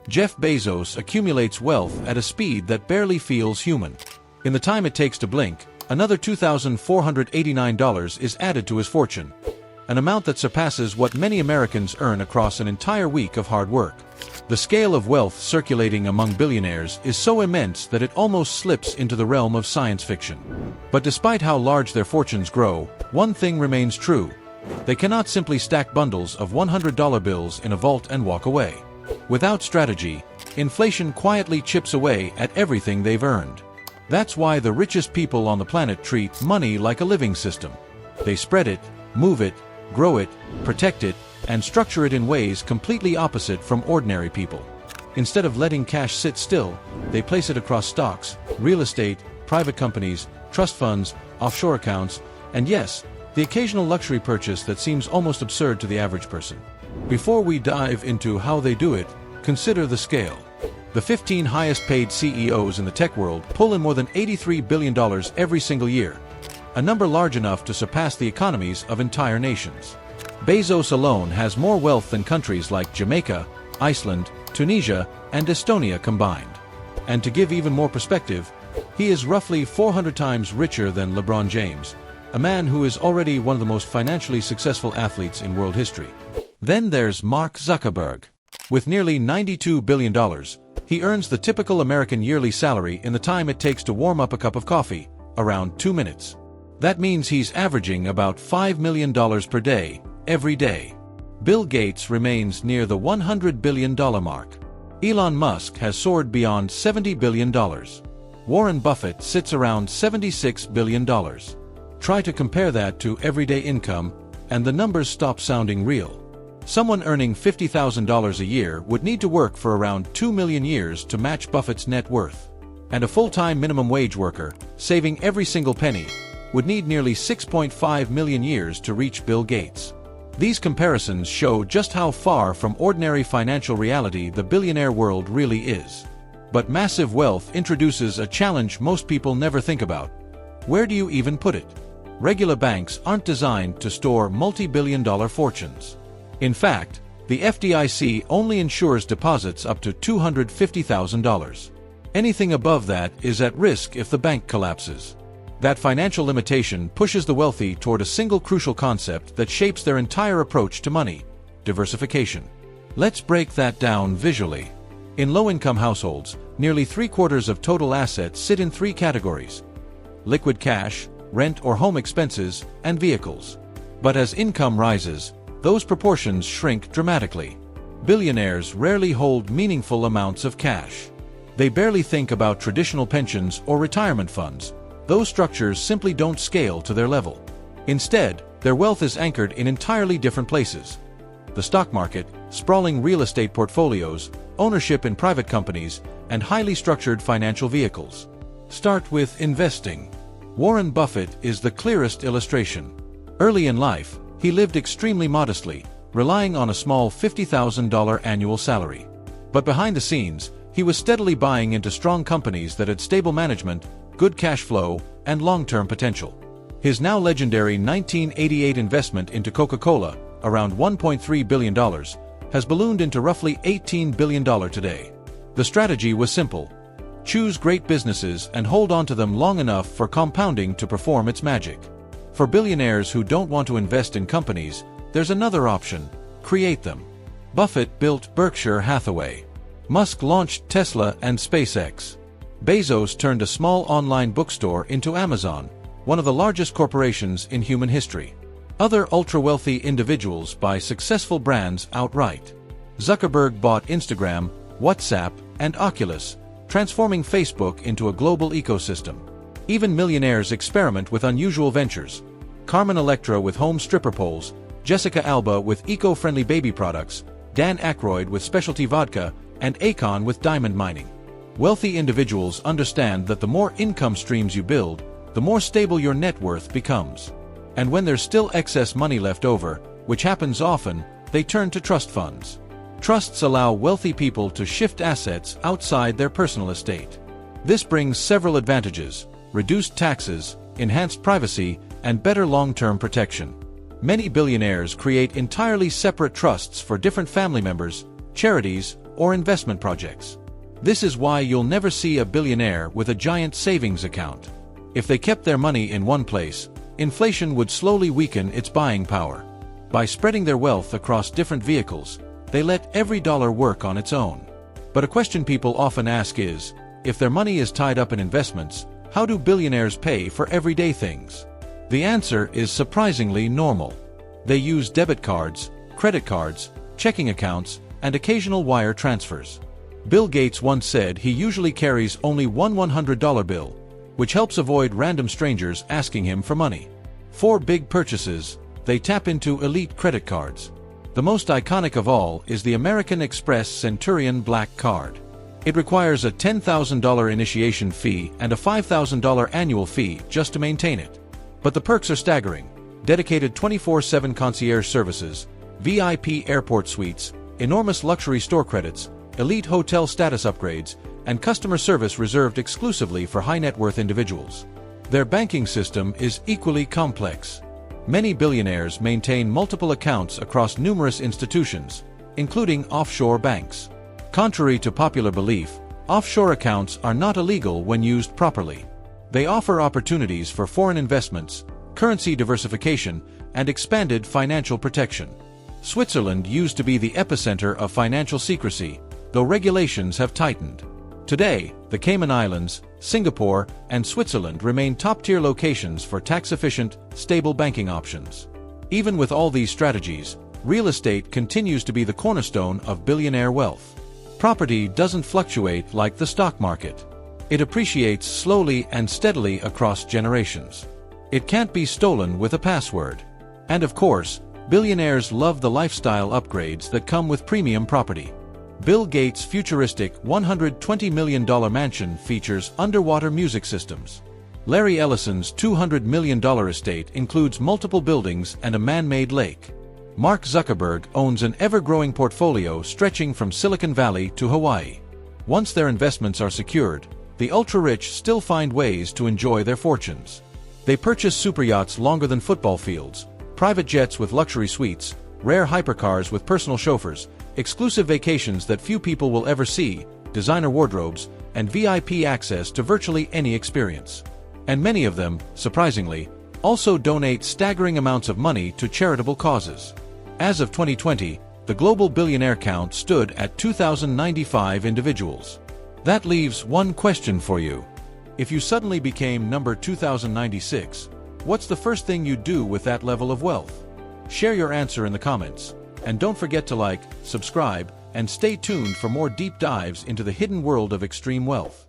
Jeff Bezos accumulates wealth at a speed that barely feels human. In the time it takes to blink, another $2,489 is added to his fortune, an amount that surpasses what many Americans earn across an entire week of hard work. The scale of wealth circulating among billionaires is so immense that it almost slips into the realm of science fiction. But despite how large their fortunes grow, one thing remains true. They cannot simply stack bundles of $100 bills in a vault and walk away. Without strategy, inflation quietly chips away at everything they've earned. That's why the richest people on the planet treat money like a living system. They spread it, move it, grow it, protect it, and structure it in ways completely opposite from ordinary people. Instead of letting cash sit still, they place it across stocks, real estate, private companies, trust funds, offshore accounts, and yes, the occasional luxury purchase that seems almost absurd to the average person. Before we dive into how they do it, consider the scale. The 15 highest-paid CEOs in the tech world pull in more than $83 billion every single year, a number large enough to surpass the economies of entire nations. Bezos alone has more wealth than countries like Jamaica, Iceland, Tunisia, and Estonia combined. And to give even more perspective, he is roughly 400 times richer than LeBron James, a man who is already one of the most financially successful athletes in world history. Then there's Mark Zuckerberg. With nearly $92 billion, he earns the typical American yearly salary in the time it takes to warm up a cup of coffee, around 2 minutes. That means he's averaging about $5 million per day, every day. Bill Gates remains near the $100 billion mark. Elon Musk has soared beyond $70 billion. Warren Buffett sits around $76 billion. Try to compare that to everyday income, and the numbers stop sounding real. Someone earning $50,000 a year would need to work for around 2 million years to match Buffett's net worth. And a full-time minimum wage worker, saving every single penny, would need nearly 6.5 million years to reach Bill Gates. These comparisons show just how far from ordinary financial reality the billionaire world really is. But massive wealth introduces a challenge most people never think about. Where do you even put it? Regular banks aren't designed to store multi-billion-dollar fortunes. In fact, the FDIC only insures deposits up to $250,000. Anything above that is at risk if the bank collapses. That financial limitation pushes the wealthy toward a single crucial concept that shapes their entire approach to money: diversification. Let's break that down visually. In low-income households, nearly 3/4 of total assets sit in 3 categories: liquid cash, rent or home expenses, and vehicles. But as income rises, those proportions shrink dramatically. Billionaires rarely hold meaningful amounts of cash. They barely think about traditional pensions or retirement funds. Those structures simply don't scale to their level. Instead, their wealth is anchored in entirely different places: the stock market, sprawling real estate portfolios, ownership in private companies, and highly structured financial vehicles. Start with investing. Warren Buffett is the clearest illustration. Early in life, he lived extremely modestly, relying on a small $50,000 annual salary. But behind the scenes, he was steadily buying into strong companies that had stable management, good cash flow, and long-term potential. His now legendary 1988 investment into Coca-Cola, around $1.3 billion, has ballooned into roughly $18 billion today. The strategy was simple: choose great businesses and hold on to them long enough for compounding to perform its magic. For billionaires who don't want to invest in companies, there's another option: create them. Buffett built Berkshire Hathaway. Musk launched Tesla and SpaceX. Bezos turned a small online bookstore into Amazon, one of the largest corporations in human history. Other ultra-wealthy individuals buy successful brands outright. Zuckerberg bought Instagram, WhatsApp, and Oculus, transforming Facebook into a global ecosystem. Even millionaires experiment with unusual ventures: Carmen Electra with home stripper poles, Jessica Alba with eco-friendly baby products, Dan Aykroyd with specialty vodka, and Akon with diamond mining. Wealthy individuals understand that the more income streams you build, the more stable your net worth becomes. And when there's still excess money left over, which happens often, they turn to trust funds. Trusts allow wealthy people to shift assets outside their personal estate. This brings several advantages: reduced taxes, enhanced privacy, and better long-term protection. Many billionaires create entirely separate trusts for different family members, charities, or investment projects. This is why you'll never see a billionaire with a giant savings account. If they kept their money in one place, inflation would slowly weaken its buying power. By spreading their wealth across different vehicles, they let every dollar work on its own. But a question people often ask is, if their money is tied up in investments, how do billionaires pay for everyday things? The answer is surprisingly normal. They use debit cards, credit cards, checking accounts, and occasional wire transfers. Bill Gates once said he usually carries only one $100 bill, which helps avoid random strangers asking him for money. For big purchases, they tap into elite credit cards. The most iconic of all is the American Express Centurion Black Card. It requires a $10,000 initiation fee and a $5,000 annual fee just to maintain it. But the perks are staggering: dedicated 24/7 concierge services, VIP airport suites, enormous luxury store credits, elite hotel status upgrades, and customer service reserved exclusively for high-net-worth individuals. Their banking system is equally complex. Many billionaires maintain multiple accounts across numerous institutions, including offshore banks. Contrary to popular belief, offshore accounts are not illegal when used properly. They offer opportunities for foreign investments, currency diversification, and expanded financial protection. Switzerland used to be the epicenter of financial secrecy, though regulations have tightened. Today, the Cayman Islands, Singapore, and Switzerland remain top-tier locations for tax-efficient, stable banking options. Even with all these strategies, real estate continues to be the cornerstone of billionaire wealth. Property doesn't fluctuate like the stock market. It appreciates slowly and steadily across generations. It can't be stolen with a password. And of course, billionaires love the lifestyle upgrades that come with premium property. Bill Gates' futuristic $120 million mansion features underwater music systems. Larry Ellison's $200 million estate includes multiple buildings and a man-made lake. Mark Zuckerberg owns an ever-growing portfolio stretching from Silicon Valley to Hawaii. Once their investments are secured, the ultra-rich still find ways to enjoy their fortunes. They purchase superyachts longer than football fields, private jets with luxury suites, rare hypercars with personal chauffeurs, exclusive vacations that few people will ever see, designer wardrobes, and VIP access to virtually any experience. And many of them, surprisingly, also donate staggering amounts of money to charitable causes. As of 2020, the global billionaire count stood at 2,095 individuals. That leaves one question for you. If you suddenly became number 2096, what's the first thing you'd do with that level of wealth? Share your answer in the comments. And don't forget to like, subscribe, and stay tuned for more deep dives into the hidden world of extreme wealth.